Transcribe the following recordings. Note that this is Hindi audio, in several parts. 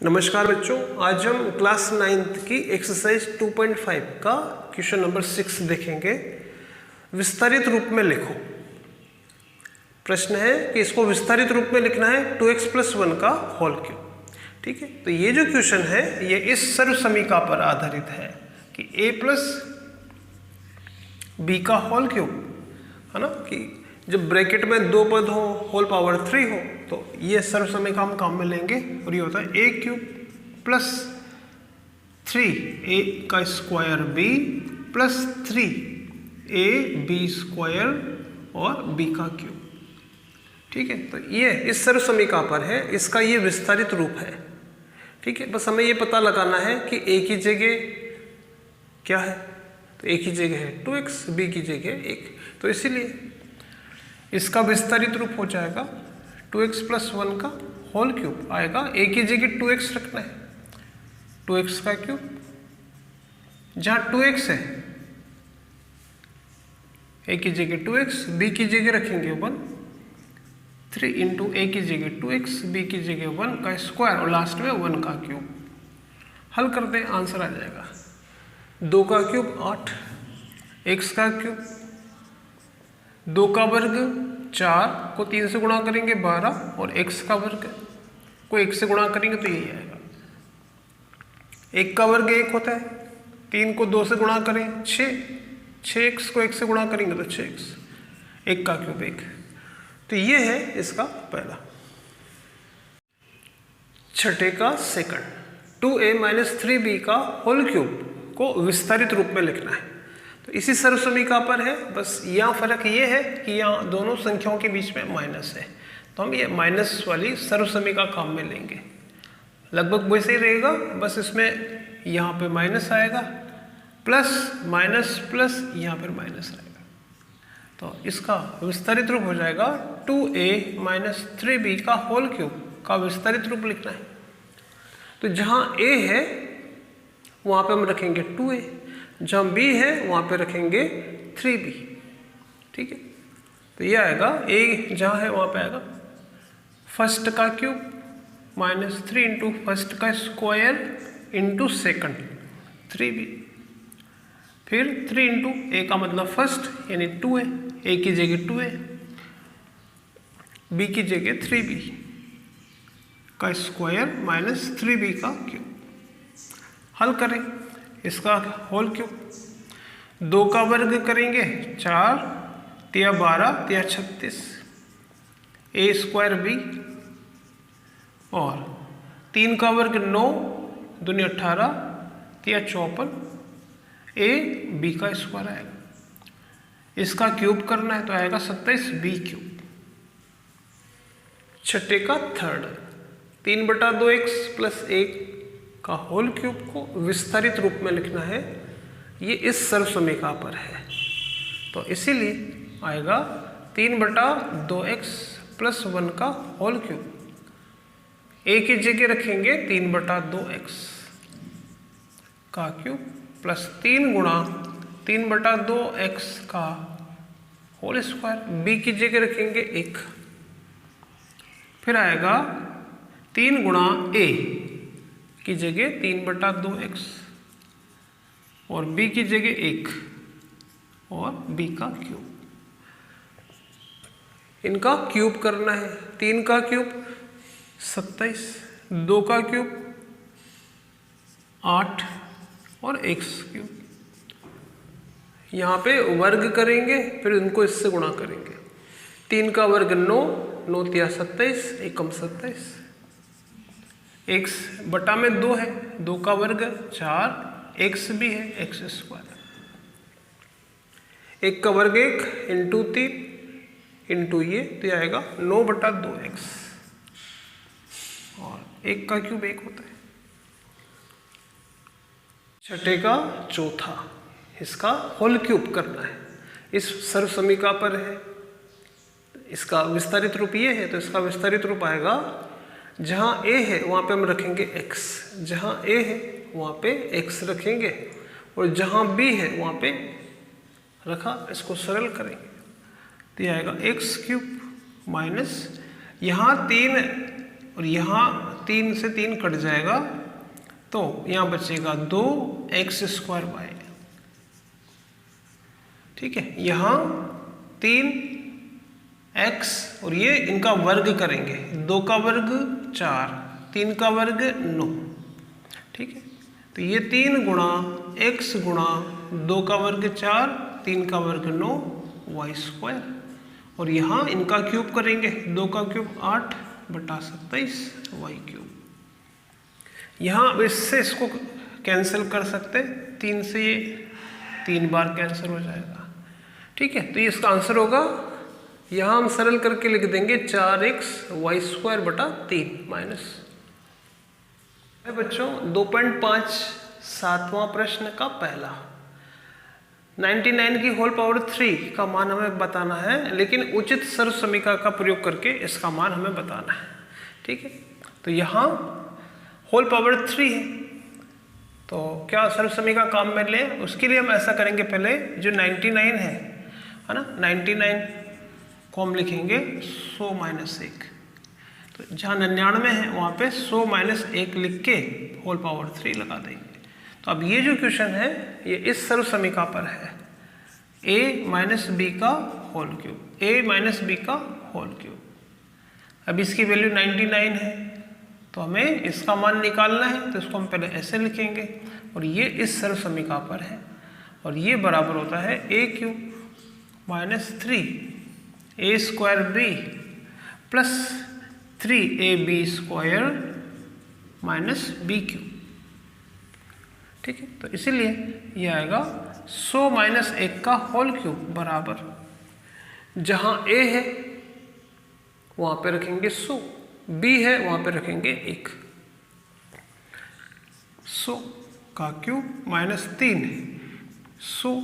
नमस्कार बच्चों, आज हम क्लास 9th की एक्सरसाइज 2.5 का क्वेश्चन नंबर 6 देखेंगे। विस्तारित रूप में लिखो। प्रश्न है कि इसको विस्तारित रूप में लिखना है 2x + 1 का होल क्यूब। ठीक है, तो ये जो क्वेश्चन है ये इस सर्व समीकरण पर आधारित है कि a + b का होल क्यूब है ना, कि जब ब्रैकेट में दो पद हो, होल पावर 3 हो, तो ये सर्व समीकरण हम काम में लेंगे और ये होता है a³ + 3a² b + 3ab² और b का क्यूब। ठीक है, तो ये इस सर्व समीकरण पर है, इसका ये विस्तारित रूप है। ठीक है, बस हमें ये पता लगाना है कि a की जगह क्या है, तो a की जगह है 2x, b की जगह 1, तो इसीलिए इसका विस्तारित रूप हो जाएगा 2x + 1 का होल क्यूब आएगा। a की जगह 2x रखना है, 2x का क्यूब, जहाँ 2x है a की जगह 2x, b की जगह रखेंगे 1, 3 × a की जगह 2x, b की जगह 1 का स्क्वायर और लास्ट में 1 का क्यूब। हल कर दें, आंसर आ जाएगा 2 का क्यूब 8, x का क्यूब 2 का वर्ग 4 को 3 से गुणा करेंगे 12 और x का वर्ग को 1 से गुणा करेंगे तो यही आएगा। 1 का वर्ग 1 होता है, 3 को 2 से गुणा करें 6, 6x को 1 से गुणा करेंगे तो 6x, 1 का क्यूब 1। तो ये है इसका पहला। छठे का सेकंड, 2a - 3b का होल क्यूब को विस्तारित रूप में लिखना है। तो इसी सर्व समीकरण पर है, बस यहाँ फर्क ये है कि यहाँ दोनों संख्याओं के बीच में माइनस है, तो हम ये माइनस वाली सर्व समीकरण काम में लेंगे। लगभग वैसे ही रहेगा, बस इसमें यहाँ पे माइनस आएगा, प्लस माइनस प्लस यहाँ पर माइनस आएगा, तो इसका विस्तारित रूप हो जाएगा 2a - 3b का होल क्यूब का विस्तारित रूप लिखना है। तो जहाँ a है वहाँ पे हम रखेंगे 2a, जहाँ b है वहाँ पे रखेंगे 3b। ठीक है, तो ये आएगा a जहाँ है वहाँ पे आएगा फर्स्ट का क्यूब -3 × फर्स्ट का स्क्वायर × सेकंड 3b, फिर 3 × a का मतलब फर्स्ट यानी 2a, a की जगह 2a, b की जगह 3b का स्क्वायर -3b का क्यूब। हल करें इसका होल क्यूब, 2 का वर्ग करेंगे 4, 3 12, 3 36, a² b, और 3 का वर्ग 9, 2 18, 3 54, a b का स्क्वायर आएगा। इसका क्यूब करना है तो आएगा 27b³। छठे का थर्ड, 3/2x + 1 का होल क्यूब को विस्तारित रूप में लिखना है। ये इस सर्व समीकरण पर है, तो इसीलिए आएगा 3/2x + 1 का होल क्यूब। a की जगह रखेंगे 3/2x का क्यूब प्लस 3 × 3/2x का होल स्क्वायर, b की जगह रखेंगे 1, फिर आएगा 3 × a की जगह 3/2x और b की जगह 1 और b का क्यूब। इनका क्यूब करना है, 3 का क्यूब 27, 2 का क्यूब 8 और x क्यूब। यहाँ पे वर्ग करेंगे, फिर उनको इससे गुणा करेंगे। 3 का वर्ग 9, 9 × 27, 1 × 27, x बटा में 2 है, 2 का वर्ग 4, x भी है x², 1 का वर्ग 1 × 3 × ये, तो ये आएगा 9/2x और 1 का क्यूब 1 होता है। छठे का चौथा, इसका होल क्यूब करना है, इस सर्व समीकरण पर है। इसका विस्तारित रूप ये है, तो इसका विस्तारित रूप आएगा जहाँ a है वहाँ पे हम रखेंगे x, जहाँ a है वहाँ पे x रखेंगे और जहाँ b है वहाँ पे रखा, इसको सरल करेंगे तो ये आएगा x³ माइनस यहाँ 3 और यहाँ 3 से 3 कट जाएगा, तो यहाँ बचेगा 2x² ठीक है। यहाँ 3x और ये इनका वर्ग करेंगे, 2 का वर्ग 4, 3 का वर्ग 9 ठीक है। तो ये 3 गुणा x गुणा 2 का वर्ग 4, 3 का वर्ग 9 y²। और यहाँ इनका क्यूब करेंगे, 2 का क्यूब 8/27 y³। यहाँ इससे इसको कैंसिल कर सकते, 3 से ये 3 बार कैंसिल हो जाएगा ठीक है। तो ये इसका आंसर होगा, यहाँ हम सरल करके लिख देंगे 4x y²/3 माइनस। बच्चों 2.5 7वां प्रश्न का पहला, 99 की होल पावर 3 का मान हमें बताना है, लेकिन उचित सर्व समीकरण का प्रयोग करके इसका मान हमें बताना है ठीक है। तो यहाँ होल पावर 3 है, तो क्या सर्व समीकरण काम में लें, उसके लिए हम ऐसा करेंगे, पहले जो 99 है ना, 99 को हम लिखेंगे 100-1। तो जहाँ 99 है वहाँ पे 100-1 लिख के होल पावर 3 लगा देंगे। तो अब ये जो क्वेश्चन है ये इस सर्व समीकरण पर है, a - b का होल क्यूब, a - b का होल क्यूब। अब इसकी वैल्यू 99 है, तो हमें इसका मान निकालना है, तो इसको हम पहले ऐसे लिखेंगे, और ये इस सर्व समीकरण पर है, और ये बराबर होता है a³ - 3a² b + 3ab² - b³ ठीक है। तो इसीलिए ये आएगा 100-1 का होल क्यूब बराबर, जहाँ a है वहाँ पे रखेंगे 100, b है वहाँ पे रखेंगे 1, 100 का क्यूब -3 है, 100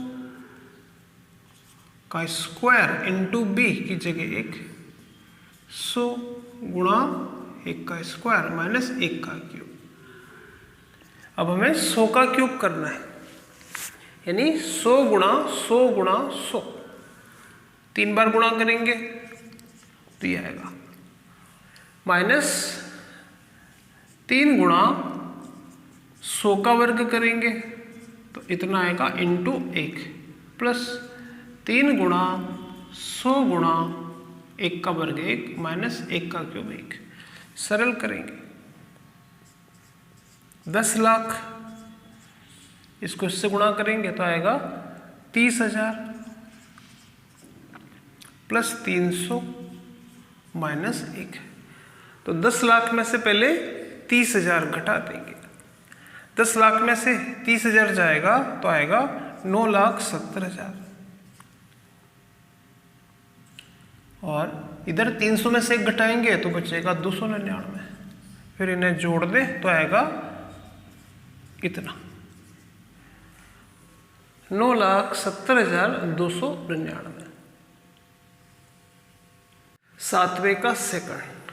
का स्क्वायर इंटू b की जगह 1, 100 गुणा 1 का स्क्वायर -1 का क्यूब। अब हमें 100 का क्यूब करना है, यानी 100 गुणा 100 गुणा 100, 3 बार गुणा करेंगे तो ये आएगा, -3 गुणा 100 का वर्ग करेंगे तो इतना आएगा इंटू 1, प्लस 3 गुणा 100 गुणा 1 का वर्ग 1 -1 का क्यूब 1। सरल करेंगे 10 लाख, इसको इससे गुणा करेंगे तो आएगा 30,000 प्लस 300 -1। तो 10 लाख में से पहले 30,000 घटा देंगे, 10 लाख में से 30,000 जाएगा तो आएगा 9,70,000, और इधर 300 में से 1 घटाएंगे तो बचेगा 299, फिर इन्हें जोड़ दे तो आएगा कितना, 9,70,299। 7वें का सेकंड,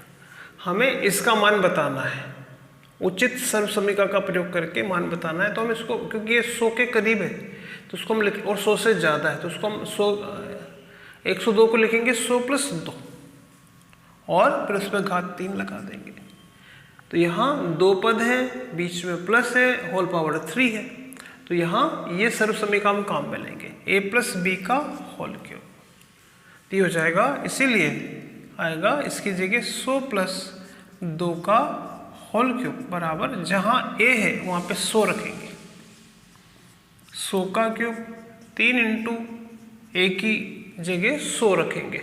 हमें इसका मान बताना है, उचित सर्व समीकरण का प्रयोग करके मान बताना है। तो हम इसको, क्योंकि ये 100 के करीब है तो उसको हम लिख, और 100 से ज़्यादा है तो उसको हम 102 को लिखेंगे 100 + 2, और फिर उसमें घात 3 लगा देंगे। तो यहाँ 2 पद हैं, बीच में प्लस है, होल पावर 3 है, तो यहाँ ये सर्व समीकरण काम में लेंगे, a + b का होल क्यूब, ये हो जाएगा। इसीलिए आएगा इसकी जगह 100 + 2 का होल क्यूब बराबर, जहाँ a है वहाँ पे 100 रखेंगे, 100 का क्यूब 3 × a की जगह 100 रखेंगे,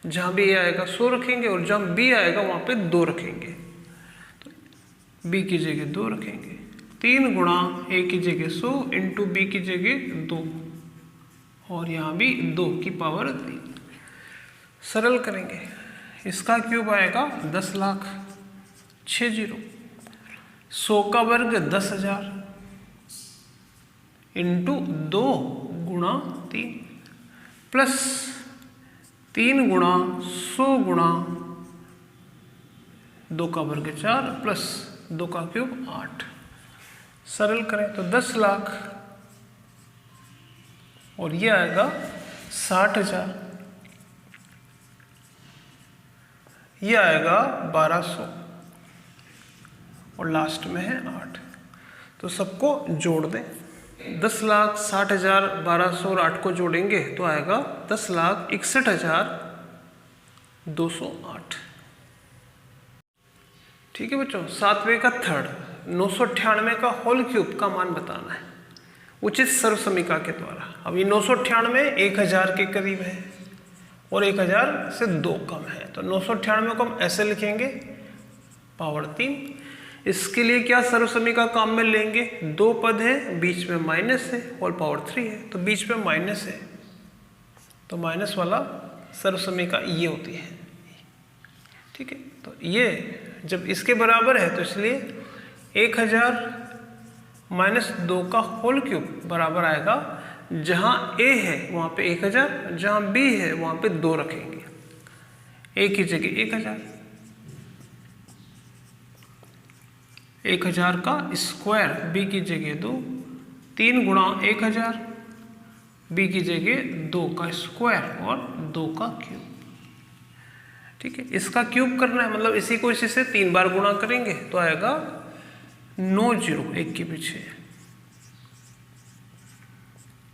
जहाँ भी a आएगा 100 रखेंगे, और जहाँ b आएगा वहाँ पे 2 रखेंगे, तो b की जगह 2 रखेंगे, 3 गुणा a की जगह 100 × b की जगह 2, और यहाँ भी 2 की पावर 3। सरल करेंगे, इसका क्यूब आएगा 10 लाख 60, 100 का वर्ग 10,000 इंटू 2 गुणा 3 प्लस 3 गुणा 100 गुणा 2 का वर्ग 4 प्लस 2 का क्यूब 8। सरल करें तो 10 लाख, और ये आएगा 60,000, ये आएगा 1200, और लास्ट में है 8। तो सबको जोड़ दें। 10,60,1200 और 8 को जोड़ेंगे तो आएगा 10,61,208। ठीक है बच्चों, 7वें का थर्ड 998 का होल क्यूब का मान बताना है उचित सर्वसमीका के द्वारा। अब ये 998 1000 के करीब है और 1000 से 2 कम है, तो 998 को हम ऐसे लिखेंगे पावर 3। इसके लिए क्या सर्वसमीका काम में लेंगे, 2 पद है, बीच में माइनस है और पावर 3 है, तो बीच में माइनस है, तो माइनस वाला सर्वसमीका ये होती है। ठीक है, तो ये जब इसके बराबर है तो इसलिए 1000 माइनस 2 का होल क्यूब बराबर आएगा, जहां a है वहां पे 1000, जहां b है वहां पे 2 रखेंगे, a की जगह 1000 का स्क्वायर, b की जगह 2, 3 गुणा 1000, b की जगह 2 का स्क्वायर और 2 का क्यूब। ठीक है, इसका क्यूब करना है, मतलब इसी को इसी से 3 बार गुणा करेंगे तो आएगा 9 0 1 के पीछे।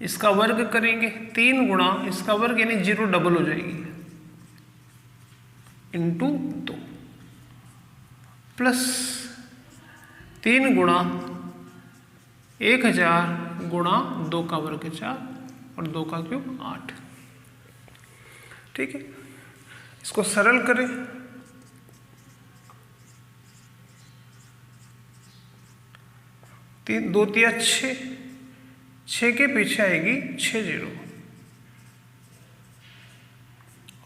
इसका वर्ग करेंगे, 3 गुणा इसका वर्ग यानी 0 डबल हो जाएगी इंटू 2 प्लस 3 गुणा 1000 गुणा 2 का वर्ग 4 और 2 का क्यूब 8। ठीक है, इसको सरल करें, 2 तिया 6, 6 के पीछे आएगी 6 0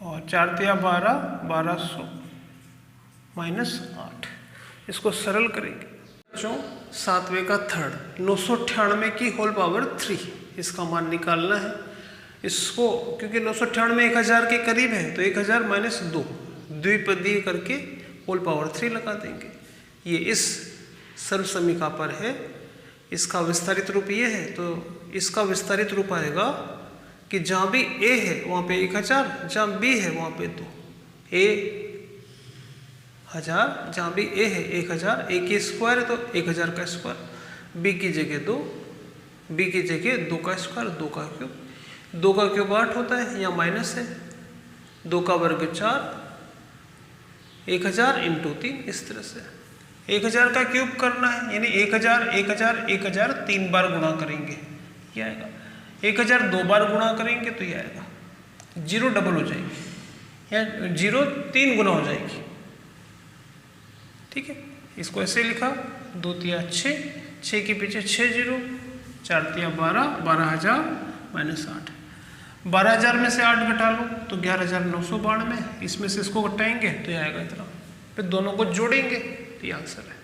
और 4 तिया 12, 1200 माइनस 8। इसको सरल करेंगे बच्चों। 7वें का थर्ड 998 की होल पावर 3, इसका मान निकालना है। इसको क्योंकि 998 1000 के करीब है तो 1000 माइनस 2 द्विपदीय करके होल पावर 3 लगा देंगे। ये इस सर्वसमीका पर है, इसका विस्तारित रूप ये है, तो इसका विस्तारित रूप आएगा कि जहाँ भी a है वहाँ पे 1000, जहाँ b है वहाँ पे 2, a 1000, जहाँ भी a है 1000, a की स्क्वायर है तो 1000 का स्क्वायर, b की जगह 2, b की जगह 2 का स्क्वायर, 2 का क्यूब, 2 का क्यूब 8 होता है, यहाँ माइनस है, 2 का वर्ग 4, 1000 इंटू 3, इस तरह से 1000 का क्यूब करना है, यानी 1000 1000 1000 3 बार गुणा करेंगे ये आएगा, 1000 2 बार गुणा करेंगे तो ये आएगा, 0 डबल हो जाएगी या 0 3 गुना हो जाएगी। ठीक है, इसको ऐसे लिखा, 2 तिया 6, 6 के पीछे 6 0, 4 तिया 12, 12000 माइनस 8, 12000 में से 8 घटा लो तो 11992, इसमें से इसको घटाएंगे तो ये आएगा इतना, फिर दोनों को जोड़ेंगे तो ये आंसर है।